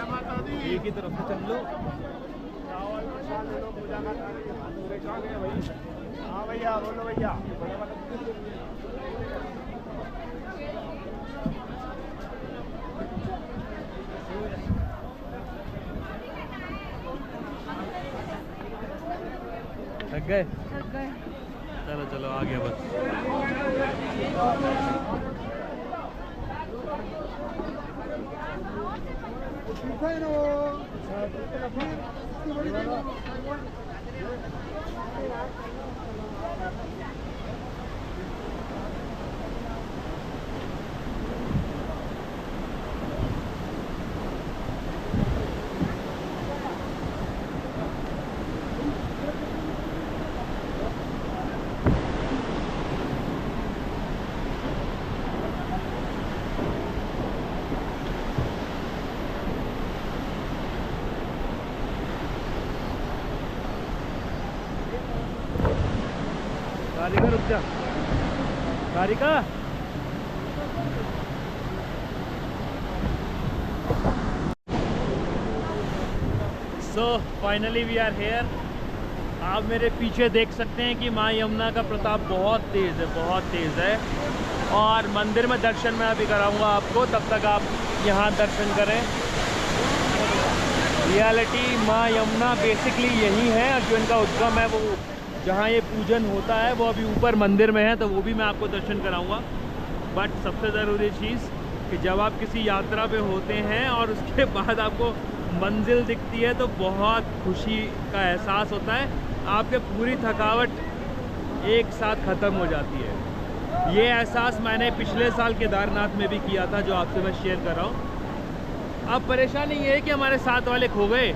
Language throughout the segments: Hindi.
माता दी एक ही तरफ से चल लो। हाँ भैया बोलो भैया। थक गए? थक गए। चलो चलो आ गया बस। कारिका रुक जा, Karika. So finally we are here. आप मेरे पीछे देख सकते हैं कि माँ यमुना का प्रताप बहुत तेज़ है, बहुत तेज़ है। और मंदिर में दर्शन मैं अभी कराऊंगा आपको, तब तक आप यहाँ दर्शन करें। रियलिटी माँ यमुना बेसिकली यही है, जो इनका उद्गम है वो जहाँ ये पूजन होता है वो अभी ऊपर मंदिर में है, तो वो भी मैं आपको दर्शन कराऊंगा। बट सबसे ज़रूरी चीज़ कि जब आप किसी यात्रा पे होते हैं और उसके बाद आपको मंजिल दिखती है तो बहुत खुशी का एहसास होता है। आपके पूरी थकावट एक साथ ख़त्म हो जाती है। ये एहसास मैंने पिछले साल केदारनाथ में भी किया था, जो आपसे मैं शेयर कर रहा हूँ। अब परेशानी ये है कि हमारे साथ वाले खो गए।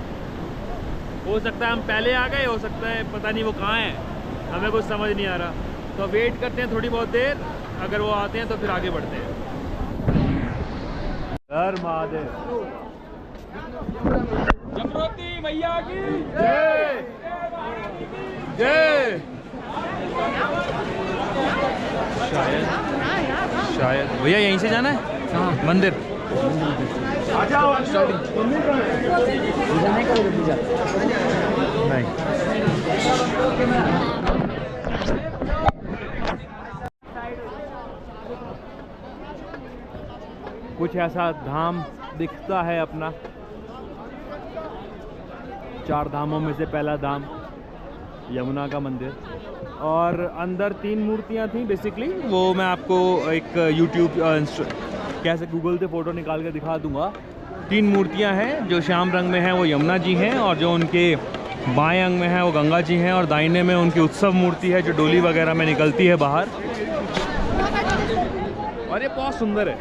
हो सकता है हम पहले आ गए, हो सकता है पता नहीं वो कहाँ है, हमें कुछ समझ नहीं आ रहा। तो वेट करते हैं थोड़ी बहुत देर, अगर वो आते हैं तो फिर आगे बढ़ते हैं। हर महादेव। जमरोती मैया की जय जय। शायद भैया यहीं से जाना है मंदिर। नहीं कुछ ऐसा धाम दिखता है अपना। 4 धामों में से पहला धाम यमुना का मंदिर। और अंदर 3 मूर्तियां थी बेसिकली, वो मैं आपको एक यूट्यूब कैसे गूगल से फ़ोटो निकाल के दिखा दूंगा। 3 मूर्तियां हैं, जो श्याम रंग में हैं वो यमुना जी हैं, और जो उनके बाएं अंग में है वो गंगा जी हैं, और दाहिने में उनकी उत्सव मूर्ति है जो डोली वगैरह में निकलती है बाहर। और ये बहुत सुंदर है।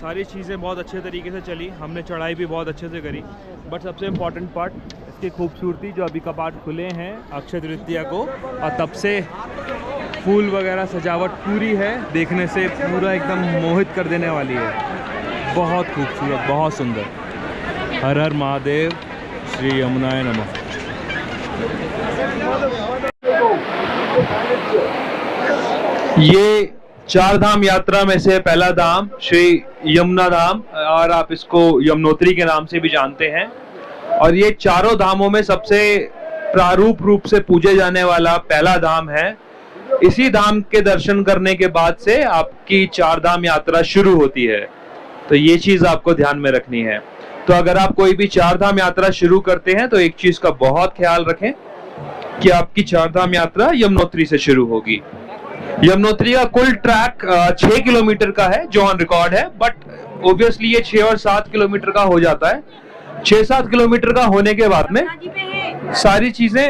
सारी चीज़ें बहुत अच्छे तरीके से चली, हमने चढ़ाई भी बहुत अच्छे से करी। बट सबसे इम्पॉर्टेंट पार्ट इसकी खूबसूरती, जो अभी कपाट खुले हैं अक्षय तृतीया को, और तब से फूल वगैरह सजावट पूरी है, देखने से पूरा एकदम मोहित कर देने वाली है। बहुत खूबसूरत, बहुत सुंदर। हर हर महादेव, श्री यमुनाय नमः। ये 4 धाम यात्रा में से पहला धाम श्री यमुना धाम, और आप इसको यमुनोत्री के नाम से भी जानते हैं। और ये चारों धामों में सबसे प्रारूप रूप से पूजे जाने वाला पहला धाम है। इसी धाम के दर्शन करने के बाद से आपकी 4 धाम यात्रा शुरू होती है, तो ये चीज आपको ध्यान में रखनी है। तो अगर आप कोई भी 4 धाम यात्रा शुरू करते हैं तो एक चीज का बहुत ख्याल रखें कि आपकी 4 धाम यात्रा यमुनोत्री से शुरू होगी। यमुनोत्री का कुल ट्रैक 6 किलोमीटर का है जो ऑन रिकॉर्ड है, बट ऑब्वियसली ये 6 और 7 किलोमीटर का हो जाता है। 6-7 किलोमीटर का होने के बाद में सारी चीजें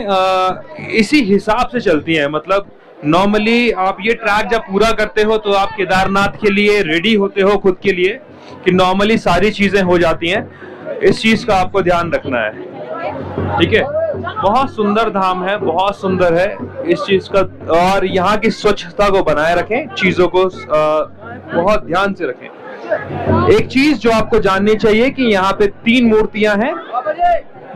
इसी हिसाब से चलती हैं। मतलब नॉर्मली आप ये ट्रैक जब पूरा करते हो तो आप केदारनाथ के लिए रेडी होते हो खुद के लिए, कि नॉर्मली सारी चीजें हो जाती हैं। इस चीज का आपको ध्यान रखना है, ठीक है। बहुत सुंदर धाम है, बहुत सुंदर है इस चीज का। और यहाँ की स्वच्छता को बनाए रखें, चीजों को बहुत ध्यान से रखें। एक चीज जो आपको जाननी चाहिए कि यहाँ पे 3 मूर्तियां हैं,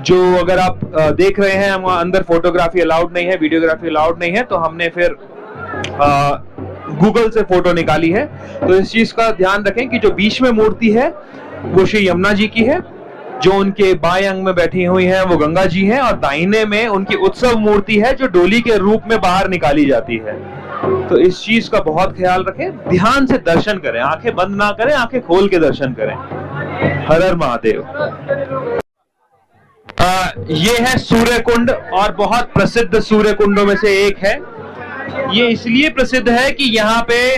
जो अगर आप देख रहे हैं, वहाँ अंदर फोटोग्राफी अलाउड नहीं है, वीडियोग्राफी अलाउड नहीं है, तो हमने फिर गूगल से फोटो निकाली है। तो इस चीज का ध्यान रखें कि जो बीच में मूर्ति है वो श्री यमुना जी की है, जो उनके बाएं अंग में बैठी हुई हैं वो गंगा जी हैं, और दाहिने में उनकी उत्सव मूर्ति है जो डोली के रूप में बाहर निकाली जाती है। तो इस चीज का बहुत ख्याल रखें, ध्यान से दर्शन करें, आंखें बंद ना करें, आंखें खोल के दर्शन करें। हर हर महादेव। ये है सूर्य कुंड, और बहुत प्रसिद्ध सूर्य कुंडों में से एक है। ये इसलिए प्रसिद्ध है कि यहाँ पे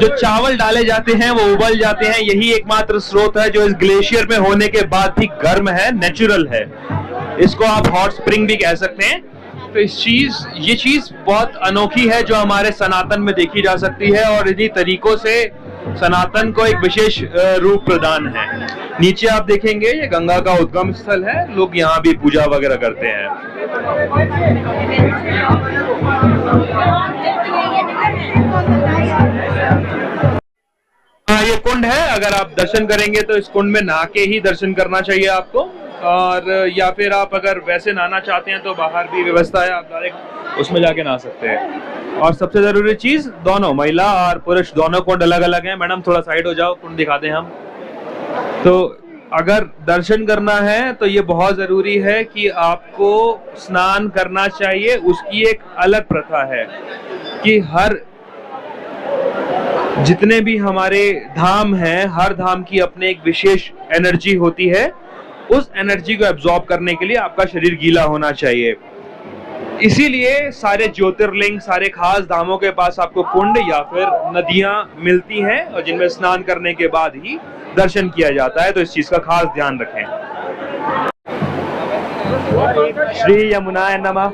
जो चावल डाले जाते हैं वो उबल जाते हैं। यही एकमात्र स्रोत है जो इस ग्लेशियर में होने के बाद भी गर्म है, नेचुरल है। इसको आप हॉट स्प्रिंग भी कह सकते हैं। तो ये चीज बहुत अनोखी है जो हमारे सनातन में देखी जा सकती है, और इन्हीं तरीकों से सनातन को एक विशेष रूप प्रदान है। नीचे आप देखेंगे ये गंगा का उद्गम स्थल है, लोग यहाँ भी पूजा वगैरह करते हैं। हाँ, ये कुंड है। अगर आप दर्शन करेंगे तो इस कुंड में नहा के ही दर्शन करना चाहिए आपको, और या फिर आप अगर वैसे नहाना चाहते हैं तो बाहर भी व्यवस्था है, आप डायरेक्ट उसमें जाके नहा सकते हैं। और सबसे जरूरी चीज, दोनों महिला और पुरुष दोनों कुंड अलग अलग हैं। मैडम थोड़ा साइड हो जाओ, कुंड दिखा दें हम। तो अगर दर्शन करना है तो ये बहुत जरूरी है कि आपको स्नान करना चाहिए। उसकी एक अलग प्रथा है कि हर जितने भी हमारे धाम हैं, हर धाम की अपने एक विशेष एनर्जी होती है। उस एनर्जी को एब्जॉर्ब करने के लिए आपका शरीर गीला होना चाहिए। इसीलिए सारे ज्योतिर्लिंग, सारे खास धामों के पास आपको कुंड या फिर नदियां मिलती हैं, और जिनमें स्नान करने के बाद ही दर्शन किया जाता है। तो इस चीज का खास ध्यान रखें। श्री यमुनाय नमः।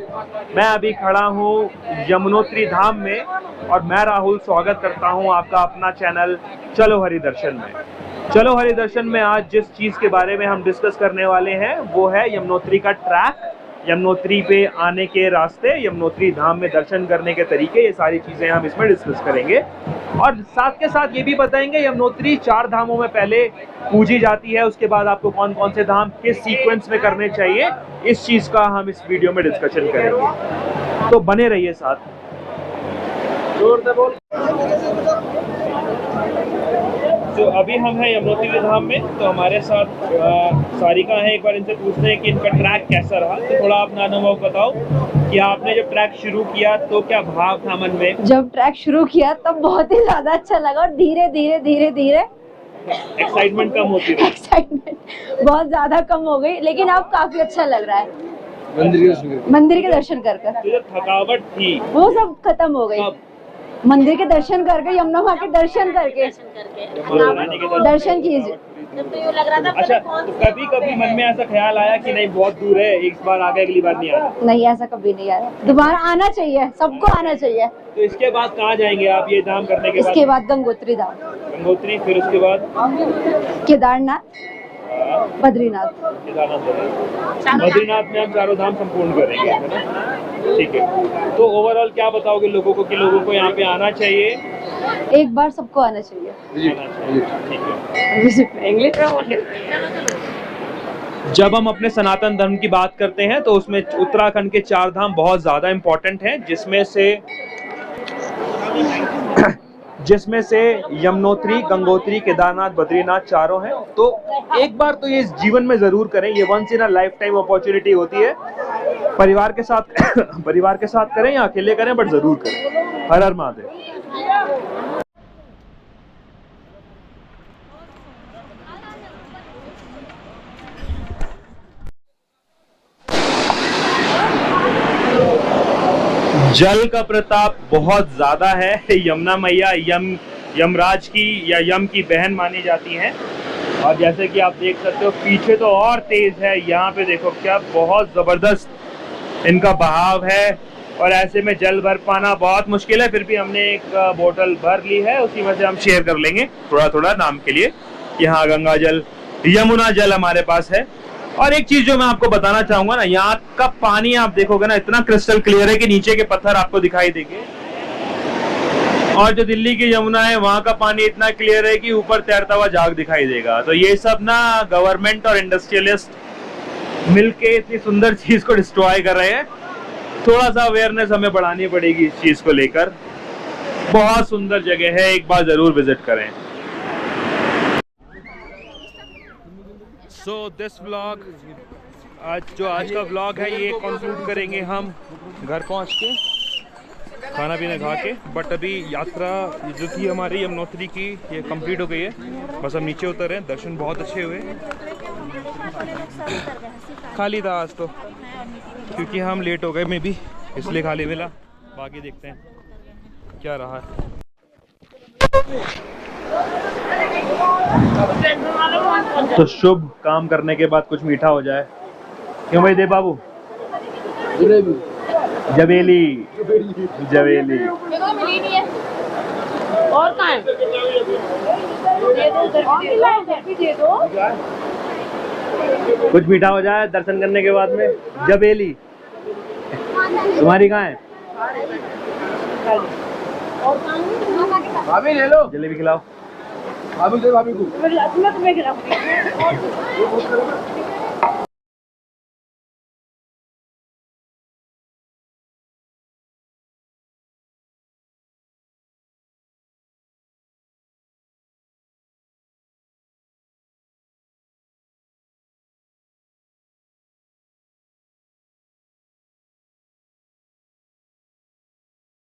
मैं अभी खड़ा हूँ यमुनोत्री धाम में, और मैं राहुल स्वागत करता हूँ आपका अपना चैनल चलो हरि दर्शन में। चलो हरि दर्शन में आज जिस चीज के बारे में हम डिस्कस करने वाले हैं वो है यमुनोत्री का ट्रैक, यमुनोत्री पे आने के रास्ते, यमुनोत्री धाम में दर्शन करने के तरीके। ये सारी चीजें हम इसमें डिस्कस करेंगे, और साथ के साथ ये भी बताएंगे यमुनोत्री 4 धामों में पहले पूजी जाती है, उसके बाद आपको कौन कौन से धाम किस सीक्वेंस में करने चाहिए, इस चीज का हम इस वीडियो में डिस्कशन करेंगे। तो बने रहिए साथ। तो अभी हम हैं यमुनोत्री धाम में, तो हमारे साथ सारिका है। एक बार इनसे पूछते हैं कि इनका ट्रैक कैसा रहा। तो थोड़ा अपना अनुभव बताओ कि आपने जब ट्रैक शुरू किया तो क्या भाव था मन में? जब ट्रैक शुरू किया तब बहुत ही ज्यादा अच्छा लगा, और धीरे धीरे धीरे धीरे एक्साइटमेंट कम होती है। एक्साइटमेंट बहुत ज्यादा कम हो गई, लेकिन अब काफी अच्छा लग रहा है मंदिर के दर्शन कर कर। जो थकावट थी वो सब खत्म हो गई। मंदिर के दर्शन करके, यमुना माँ के दर्शन करके दर्शन कीजिए। अच्छा, तो कभी कभी मन में ऐसा ख्याल आया कि नहीं बहुत दूर है, एक बार आ गए अगली बार नहीं आना? नहीं, ऐसा कभी नहीं आया। दोबारा आना चाहिए, सबको आना चाहिए। तो इसके बाद कहाँ जाएंगे आप ये धाम करने के बाद? इसके बाद गंगोत्री धाम, गंगोत्री, फिर उसके बाद केदारनाथ, बद्रीनाथ। बद्रीनाथ में हम 4 धाम संपूर्ण करेंगे, है ना? ठीक है। तो ओवरऑल क्या बताओगे लोगों को कि लोगों को यहाँ पे आना चाहिए? एक बार सबको आना चाहिए। ठीक है। जब हम अपने सनातन धर्म की बात करते हैं तो उसमें उत्तराखंड के 4 धाम बहुत ज्यादा इम्पोर्टेंट हैं, जिसमें से यमुनोत्री, गंगोत्री, केदारनाथ, बद्रीनाथ चारों हैं। तो एक बार तो ये जीवन में जरूर करें, ये once in a lifetime opportunity होती है। परिवार के साथ करें या अकेले करें, बट जरूर करें। हर हर महादेव। जल का प्रताप बहुत ज्यादा है। यमुना मैया यमराज की या यम की बहन मानी जाती हैं, और जैसे कि आप देख सकते हो पीछे तो और तेज है। यहाँ पे देखो क्या बहुत जबरदस्त इनका बहाव है, और ऐसे में जल भर पाना बहुत मुश्किल है। फिर भी हमने एक बोतल भर ली है, उसी में से हम शेयर कर लेंगे थोड़ा थोड़ा नाम के लिए कि हाँ गंगा जल, यमुना जल हमारे पास है। और एक चीज जो मैं आपको बताना चाहूंगा ना, यहाँ का पानी आप देखोगे ना इतना क्रिस्टल क्लियर है कि नीचे के पत्थर आपको दिखाई देंगे, और जो दिल्ली की यमुना है वहां का पानी इतना क्लियर है कि ऊपर तैरता हुआ झाग दिखाई देगा। तो ये सब ना गवर्नमेंट और इंडस्ट्रियलिस्ट मिलके इतनी सुंदर चीज को डिस्ट्रॉय कर रहे हैं। थोड़ा सा अवेयरनेस हमें बढ़ानी पड़ेगी इस चीज को लेकर। बहुत सुंदर जगह है, एक बार जरूर विजिट करें। सो दिस व्लॉग, आज का व्लॉग है ये कंक्लूड करेंगे हम घर पहुंच के, खाना पीना खा के। बट अभी यात्रा जो थी हमारी यमुनोत्री की, ये कंप्लीट हो गई है। बस हम नीचे उतर रहे हैं। दर्शन बहुत अच्छे हुए, खाली था आज तो, क्योंकि हम लेट हो गए मे बी, इसलिए खाली मिला। बाकी देखते हैं क्या रहा है। तो शुभ काम करने के बाद कुछ मीठा हो जाए, क्यों भाई? दे बाबू जबेली, जबेली मिली नहीं है और कहाँ है? दे दो। कुछ मीठा हो जाए दर्शन करने के बाद में। जबेली तुम्हारी कहाँ है? भाभी ले लो, जलेबी खिलाओ। भाभी दे, भाभी को। मैं तुम्हें खिलाऊंगी।